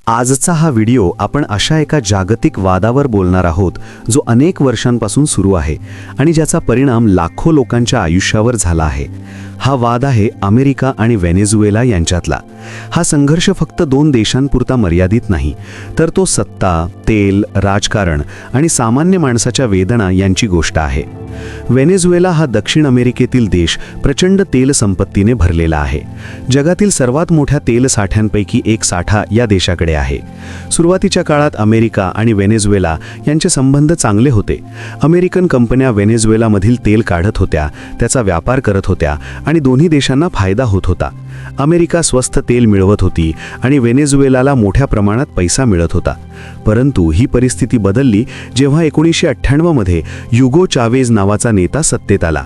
आजचा हा व्हिडिओ आपण अशा एका जागतिक वादावर बोलणार आहोत जो अनेक वर्षांपासून सुरू आहे आणि ज्याचा परिणाम लाखो लोकांच्या आयुष्यावर झाला आहे। हा वाद आहे अमेरिका आणि व्हेनेझुएला यांच्यातला। हा संघर्ष फक्त दोन देशांपुरता मर्यादित नाही, तर तो सत्ता, तेल, राजकारण आणि सामान्य माणसाच्या वेदना यांची गोष्ट आहे। व्हेनेझुएला हा दक्षिण अमेरिकेतील देश प्रचंड तेल संपत्तीने भरलेला आहे। जगातील सर्वात मोठ्या तेल साठ्यांपैकी एक साठा या देशाकडे आहे। सुरुवातीच्या काळात अमेरिका आणि व्हेनेझुएला यांचे संबंध चांगले होते। अमेरिकन कंपन्या व्हेनेझुएलामधील तेल काढत होत्या, त्याचा व्यापार करत होत्या आणि दोन्ही देशांना फायदा होत होता। अमेरिका स्वस्त तेल मिळवत होती आणि व्हेनेझुएलाला मोठ्या प्रमाणात पैसा मिळत होता। परंतु ही परिस्थिती बदलली जेव्हा 1998 मध्ये युगो चावेज नावाचा नेता सत्तेत आला।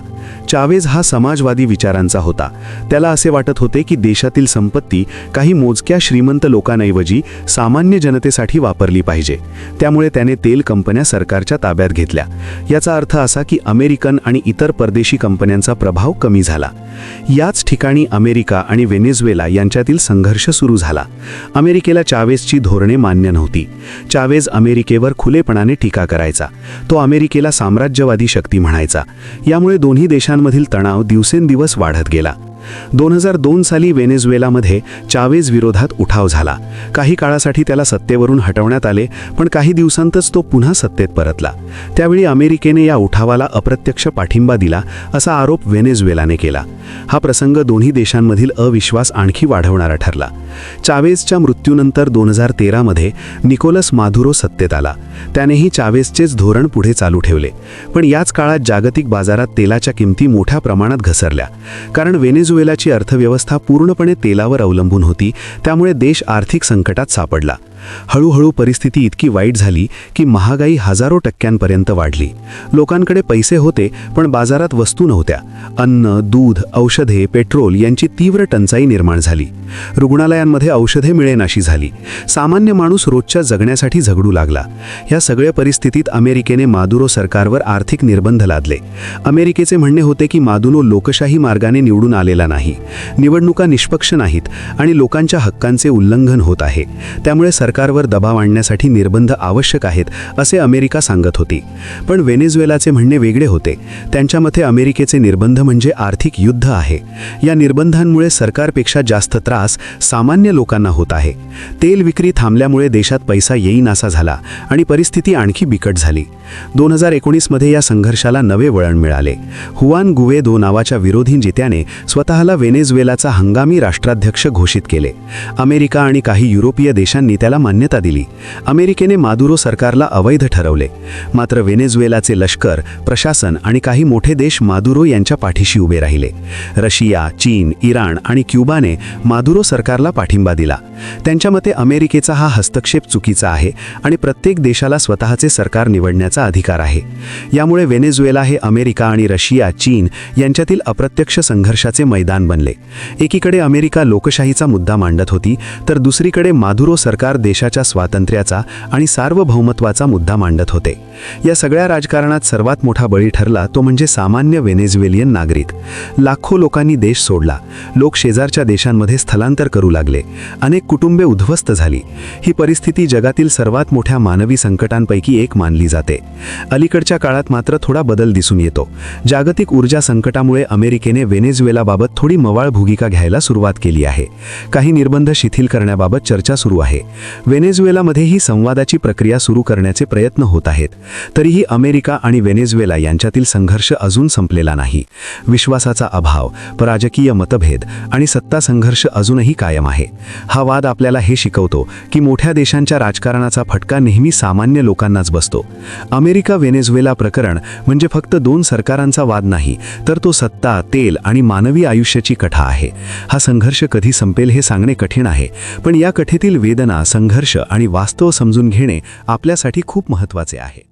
चावेज हा समाजवादी विचारांचा होता। त्याला असे वाटत होते की देशातील संपत्ती काही मोजक्या श्रीमंत लोकांऐवजी सामान्य जनतेसाठी वापरली पाहिजे। त्यामुळे त्याने तेल कंपन्या सरकारच्या ताब्यात घेतल्या। याचा अर्थ असा की अमेरिकन आणि इतर परदेशी कंपन्यांचा प्रभाव कमी झाला। याच ठिकाणी अमेरिका आणि व्हेनेझुएला यांच्यातील संघर्ष सुरू झाला। अमेरिकेला चावेजची धोरणे मान्य नव्हती। चावेज अमेरिकेवर खुलेपणाने टीका करायचा। तो अमेरिकेला साम्राज्यवादी शक्ती म्हणायचा। यामुळे दोन्ही देशांमधील तणाव दिवसेंदिवस वाढत गेला। 2002 साली व्हेनेझुएलामध्ये चावेज विरोधात उठाव झाला। काही काळासाठी त्याला सत्तेवरून हटवण्यात आले, पण काही दिवसांतच तो पुन्हा सत्तेत परतला। त्यावेळी अमेरिकेने या उठावाला अप्रत्यक्ष पाठिंबा दिला असा आरोप व्हेनेझुएलाने केला। हा प्रसंग दोन्ही देशांमधील अविश्वास आणखी वाढवणारा ठरला। चावेजच्या मृत्यूनंतर 2013 मध्ये निकोलस मादुरो सत्तेत आला। त्यानेही चावेजचेच धोरण पुढे चालू ठेवले। पण याच काळात जागतिक बाजारात तेलाच्या किमती मोठ्या प्रमाणात घसरल्या, कारण व्हेनेझुएलाची अर्थव्यवस्था पूर्णपणे तेलावर अवलंबून होती। त्यामुळे देश आर्थिक संकटात सापडला। हळूहळू परिस्थिती इतकी वाईट झाली की महागाई हजारो टक्क्यांपर्यंत वाढली। लोकांकडे पैसे होते, पण बाजारात वस्तू नव्हत्या। अन्न, दूध, औषधे, पेट्रोल यांची तीव्र टंचाई निर्माण झाली। रुग्णालयांमध्ये औषधे मिळेनाशी झाली। सामान्य माणूस रोजच्या जगण्यासाठी झगडू लागला। या सगळ्या परिस्थितीत अमेरिकेने मादुरो सरकारवर आर्थिक निर्बंध लादले। अमेरिकेचे म्हणणे होते की मादुरो लोकशाही मार्गाने निवडून आलेला नाही, निवडणुका निष्पक्ष नाहीत आणि लोकांच्या हक्कांचे उल्लंघन होत आहे। त्यामुळे सरकारवर दबाव आणण्यासाठी निर्बंध आवश्यक आहेत असे अमेरिका सांगत होती। पण व्हेनेझुएलाचे म्हणणे वेगळे होते। त्यांच्या मते अमेरिकेचे निर्बंध म्हणजे आर्थिक युद्ध आहे। या निर्बंधांमुळे सरकारपेक्षा जास्त त्रास सामान्य लोकांना होत आहे। तेल विक्री थांबल्यामुळे देशात पैसा येईनासा झाला आणि परिस्थिती आणखी बिकट झाली। 2019 मध्ये या संघर्षाला नवे वळण मिळाले। हुआन गुएदो नावाच्या विरोधी नेत्याने स्वतःला व्हेनेझुएलाचा हंगामी राष्ट्राध्यक्ष घोषित केले। अमेरिका आणि काही युरोपीय देशांनी त्याला मान्यता दिली। अमेरिकेने मादुरो सरकारला अवैध ठरवले। मात्र व्हेनेझुएलाचे लष्कर, प्रशासन आणि काही मोठे देश मादुरो यांच्या पाठीशी उभे राहिले। रशिया, चीन, इराण आणि क्युबाने मादुरो सरकारला पाठिंबा दिला। त्यांच्या मते अमेरिकेचा हा हस्तक्षेप चुकीचा आहे आणि प्रत्येक देशाला स्वतःचे सरकार निवडण्याचा अधिकार आहे। यामुळे व्हेनेझुएला हे अमेरिका आणि रशिया, चीन यांच्यातील अप्रत्यक्ष संघर्षाचे मैदान बनले। एकीकडे अमेरिका लोकशाहीचा मुद्दा मांडत होती, तर दुसरीकडे मादुरो सरकार देशाच्या स्वातंत्र्याचा आणि सार्वभौमत्वाचा मुद्दा मांडत होते। या सगळ्या राजकारणात सर्वात मोठा बळी ठरला तो म्हणजे सामान्य व्हेनेझुएलियन नागरिक। लाखो लोकांनी देश सोडला। लोक शेजारच्या देशांमध्ये स्थलांतर करू लागले। अनेक कुटुंबे उद्ध्वस्त झाली। ही परिस्थिती जगातील सर्वात मोठ्या मानवी संकटांपैकी एक मानली जाते। अलीकडच्या काळात मात्र थोडा बदल दिसून येतो। जागतिक ऊर्जा संकटामुळे अमेरिकेने व्हेनेझुएलाबाबत थोडी मवाळ भूमिका घ्यायला सुरुवात केली आहे। काही निर्बंध शिथिल करण्याबाबत चर्चा सुरू आहे। व्हेनेझुएलामध्येही संवादाची प्रक्रिया सुरू करण्याचे प्रयत्न होत आहेत। तरीही अमेरिका आणि व्हेनेझुएला यांच्यातील संघर्ष अजून संपलेला नाही। विश्वासाचा अभाव, राजकीय मतभेद आणि सत्ता संघर्ष अजूनही कायम आहे। हा वाद आपल्याला हे शिकवतो की मोठ्या देशांच्या राजकारणाचा फटका नेहमी सामान्य लोकांनाच बसतो। अमेरिका व्हेनेझुएला प्रकरण म्हणजे फक्त दोन सरकारांचा वाद नाही, तर तो सत्ता, तेल आणि मानवी आयुष्याची कथा आहे। हा संघर्ष कधी संपेल हे सांगणे कठीण आहे, पण या कथेतील वेदना, संघर्ष आणि वास्तव समजून घेणे आपल्यासाठी खूप महत्त्वाचे आहे।